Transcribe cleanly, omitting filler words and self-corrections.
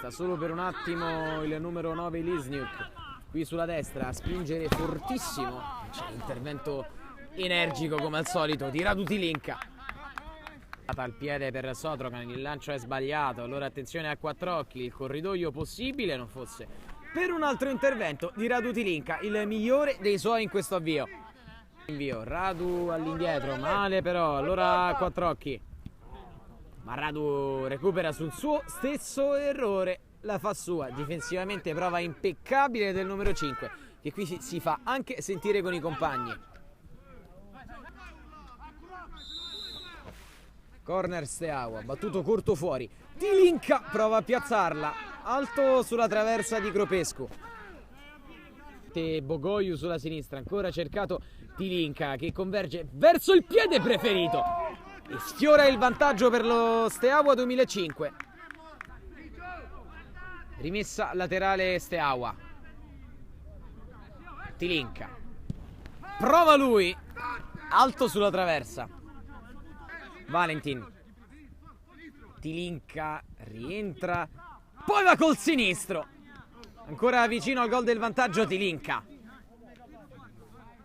Resta solo per un attimo il numero 9 Lisniuk qui sulla destra a spingere fortissimo. C'è l'intervento energico come al solito di Radu Tilinka. Al piede per Sotrokan, il lancio è sbagliato, allora attenzione a Quattrocchi, il corridoio possibile non fosse per un altro intervento di Radu Tilinka, il migliore dei suoi in questo avvio. Invio, Radu all'indietro, male però, allora Quattrocchi. Ma Radu recupera sul suo stesso errore, la fa sua, difensivamente prova impeccabile del numero 5, che qui si fa anche sentire con i compagni. Corner Steaua, battuto corto fuori, Tilinka prova a piazzarla, alto sulla traversa di Gropescu. Bogoiu sulla sinistra, ancora cercato Tilinka che converge verso il piede preferito e sfiora il vantaggio per lo Steaua 2005. Rimessa laterale Steaua. Tilinka prova lui, alto sulla traversa. Valentin. Tilinka rientra, poi va col sinistro. Ancora vicino al gol del vantaggio Tilinka.